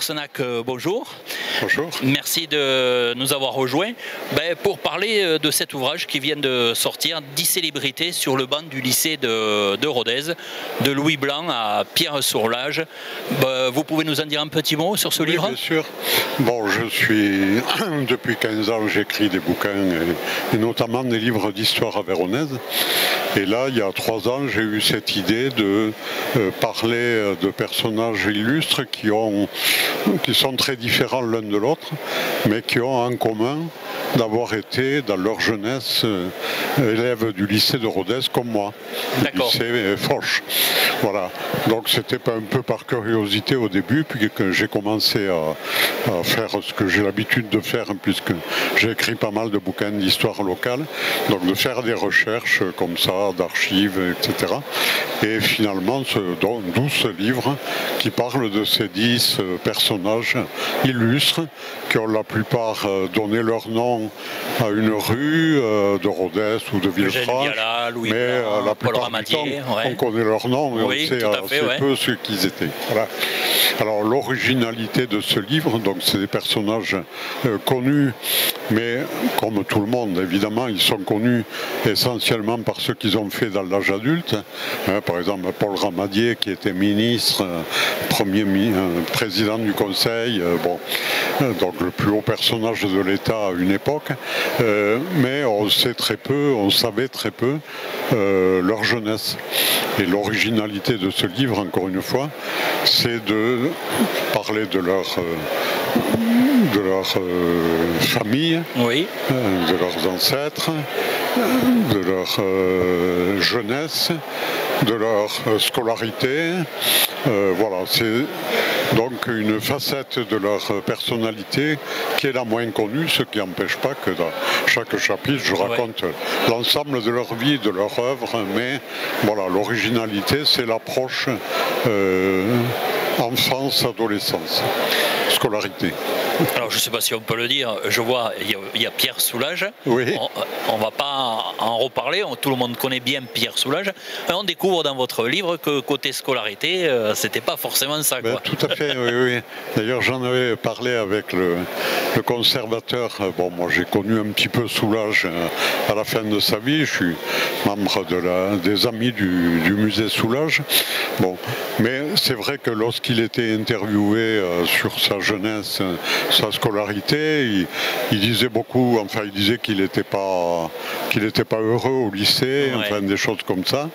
Arsenac, bonjour. Bonjour. Merci de nous avoir rejoints pour parler de cet ouvrage qui vient de sortir, 10 célébrités sur le banc du lycée de Rodez, de Louis Blanc à Pierre-sur-Lage. Vous pouvez nous en dire un petit mot sur ce livre? Bien sûr. Bon, depuis 15 ans, j'écris des bouquins et notamment des livres d'histoire avéronaise. Et là, il y a 3 ans, j'ai eu cette idée de parler de personnages illustres qui sont très différents l'un de l'autre, mais qui ont en commun d'avoir été, dans leur jeunesse, élèves du lycée de Rodez comme moi, du lycée Foch. Voilà. Donc c'était un peu par curiosité au début, puis que j'ai commencé à faire ce que j'ai l'habitude de faire, puisque j'ai écrit pas mal de bouquins d'histoire locale, donc de faire des recherches comme ça, d'archives, etc. Et finalement, d'où ce livre qui parle de ces 10 personnages illustres qui ont la plupart donné leur nom à une rue de Rodez ou de Villefranche, mais la plupart du temps, on connaît leur nom et on sait assez peu ce qu'ils étaient. Voilà. Alors l'originalité de ce livre, donc c'est des personnages connus, mais comme tout le monde, évidemment, ils sont connus essentiellement par ce qu'ils ont fait dans l'âge adulte. Par exemple, Paul Ramadier, qui était ministre, président du Conseil, donc le plus haut personnage de l'État à une époque, mais on savait très peu leur jeunesse. Et l'originalité de ce livre, encore une fois, c'est de parler de leur famille, de leurs ancêtres, de leur jeunesse, de leur scolarité. Voilà, c'est donc une facette de leur personnalité qui est la moins connue, ce qui n'empêche pas que dans chaque chapitre, je raconte l'ensemble de leur vie, de leur œuvre, mais voilà, l'originalité, c'est l'approche enfance, adolescence, scolarité. Alors je ne sais pas si on peut le dire, je vois, il y a Pierre Soulages, on ne va pas en reparler, tout le monde connaît bien Pierre Soulages. On découvre dans votre livre que côté scolarité, c'était pas forcément ça. Tout à fait, oui. D'ailleurs j'en avais parlé avec le conservateur. Bon, moi j'ai connu un petit peu Soulages à la fin de sa vie, je suis membre des amis du musée Soulages. Bon, mais c'est vrai que lorsqu'il était interviewé sur sa jeunesse, sa scolarité, il disait beaucoup, enfin il disait qu'il n'était pas heureux au lycée, enfin des choses comme ça,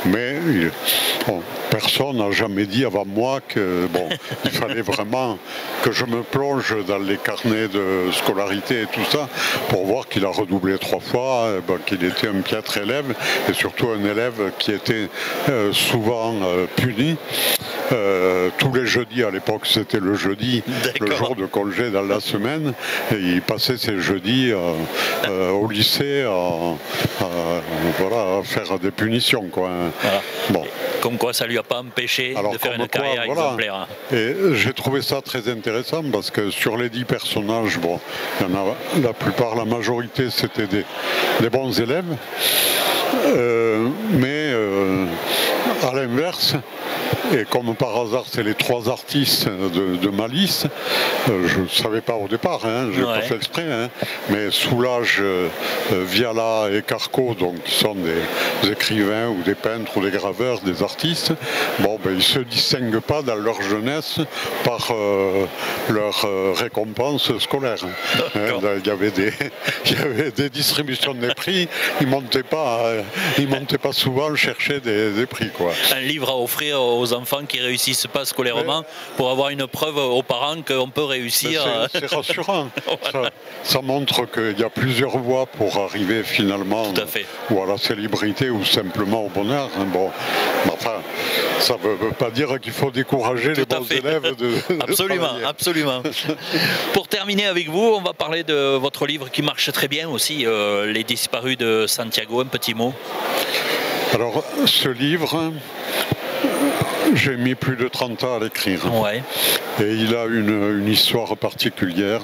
mais personne n'a jamais dit avant moi que il fallait vraiment que je me plonge dans les carnets de scolarité et tout ça pour voir qu'il a redoublé 3 fois, qu'il était un piètre élève et surtout un élève qui était souvent puni. Tous les jeudis, à l'époque c'était le jeudi, le jour de congé dans la semaine, et il passait ses jeudis au lycée à faire des punitions, quoi. Voilà. Bon. Comme quoi ça ne lui a pas empêché de faire une carrière exemplaire. Et j'ai trouvé ça très intéressant parce que sur les 10 personnages, il y en a la majorité c'était des bons élèves, mais à l'inverse, et comme par hasard c'est les 3 artistes de ma liste, je ne savais pas au départ, je n'ai pas fait exprès, mais Soulages, Viala et Carco, donc qui sont des écrivains ou des peintres ou des graveurs, des artistes, ils ne se distinguent pas dans leur jeunesse par leur récompense scolaire. Il y avait des distributions des prix, ils ne montaient pas souvent chercher des prix, quoi. Un livre à offrir aux enfants qui ne réussissent pas scolairement pour avoir une preuve aux parents qu'on peut réussir. C'est rassurant. Ça montre qu'il y a plusieurs voies pour arriver finalement ou à la célébrité ou simplement au bonheur. Enfin, ça ne veut pas dire qu'il faut décourager les bons élèves de Absolument. Pour terminer avec vous, on va parler de votre livre qui marche très bien aussi, Les disparus de Santiago. Un petit mot. Alors, ce livre, j'ai mis plus de 30 ans à l'écrire. Et il a une histoire particulière.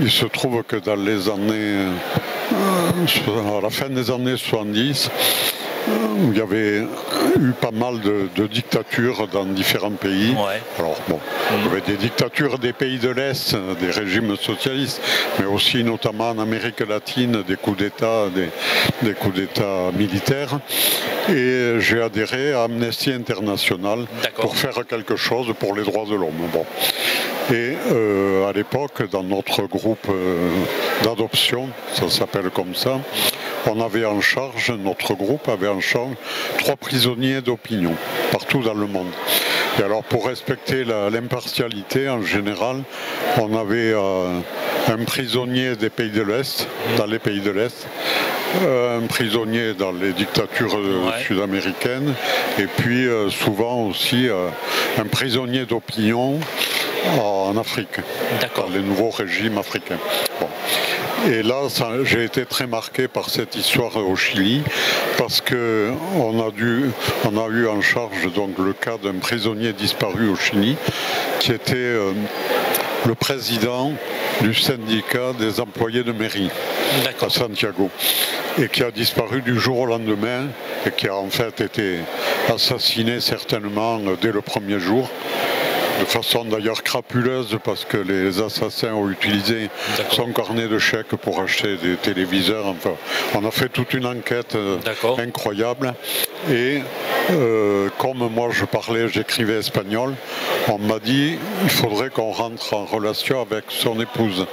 Il se trouve que dans les années, à la fin des années 70, où il y avait eu pas mal de dictatures dans différents pays. Ouais. Alors bon, il y avait des dictatures des pays de l'Est, des régimes socialistes, mais aussi notamment en Amérique latine, des coups d'État, des coups d'État militaires. Et j'ai adhéré à Amnesty International pour faire quelque chose pour les droits de l'homme. Bon. Et à l'époque, dans notre groupe d'adoption, ça s'appelle comme ça, notre groupe avait en charge 3 prisonniers d'opinion, partout dans le monde. Et alors pour respecter l'impartialité en général, on avait un prisonnier des pays de l'Est, dans les pays de l'Est, un prisonnier dans les dictatures sud-américaines, et puis souvent aussi un prisonnier d'opinion en Afrique, dans les nouveaux régimes africains. Bon. Et là, j'ai été très marqué par cette histoire au Chili, parce qu'on a eu en charge donc le cas d'un prisonnier disparu au Chili, qui était le président du syndicat des employés de mairie à Santiago, et qui a disparu du jour au lendemain, et qui a en fait été assassiné certainement dès le premier jour. De façon d'ailleurs crapuleuse, parce que les assassins ont utilisé son carnet de chèques pour acheter des téléviseurs. Enfin, on a fait toute une enquête incroyable. Et comme moi j'écrivais espagnol, on m'a dit il faudrait qu'on rentre en relation avec son épouse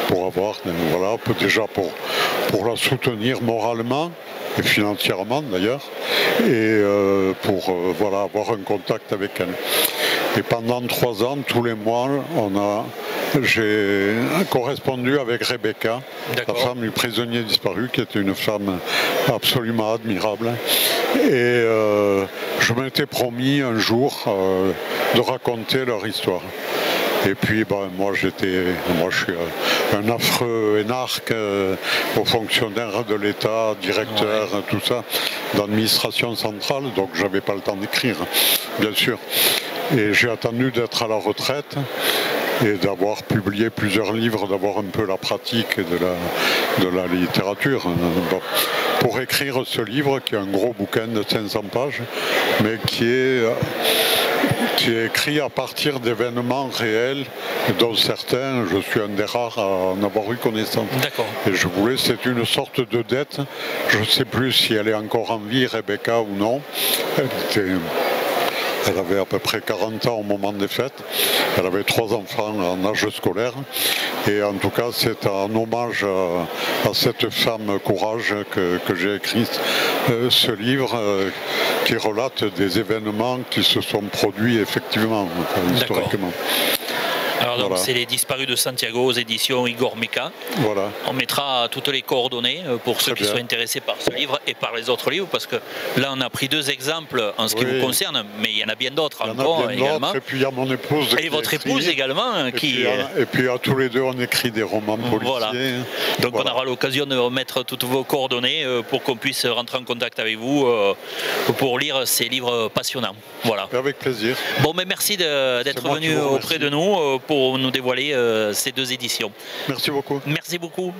pour avoir, voilà, déjà pour la soutenir moralement et financièrement d'ailleurs, et pour voilà, avoir un contact avec elle. Et pendant 3 ans, tous les mois, j'ai correspondu avec Rebecca, la femme du prisonnier disparu, qui était une femme absolument admirable. Et je m'étais promis un jour de raconter leur histoire. Et puis moi je suis un affreux énarque, haut fonctionnaire de l'État, directeur, tout ça, d'administration centrale, donc j'avais pas le temps d'écrire, bien sûr. Et j'ai attendu d'être à la retraite et d'avoir publié plusieurs livres, d'avoir un peu la pratique de la littérature. Bon, pour écrire ce livre, qui est un gros bouquin de 500 pages, mais qui est écrit à partir d'événements réels, dont certains, je suis un des rares à en avoir eu connaissance. Et je voulais, c'est une sorte de dette. Je ne sais plus si elle est encore en vie, Rebecca, ou non. Elle avait à peu près 40 ans au moment des fêtes. Elle avait 3 enfants en âge scolaire. Et en tout cas, c'est en hommage à cette femme courage que j'ai écrit ce livre qui relate des événements qui se sont produits effectivement, historiquement. Alors donc c'est les disparus de Santiago aux éditions Igor Meka. Voilà. On mettra toutes les coordonnées pour ceux qui sont intéressés par ce livre et par les autres livres, parce que là on a pris 2 exemples en ce qui vous concerne, mais il y en a bien d'autres encore également. Et puis il y a mon épouse. Et votre épouse également. Et puis à tous les deux on écrit des romans policiers. Voilà. Donc on aura l'occasion de remettre toutes vos coordonnées pour qu'on puisse rentrer en contact avec vous pour lire ces livres passionnants. Voilà. Avec plaisir. Bon, mais merci d'être venu auprès de nous pour nous dévoiler ces 2 éditions. Merci beaucoup. Merci beaucoup.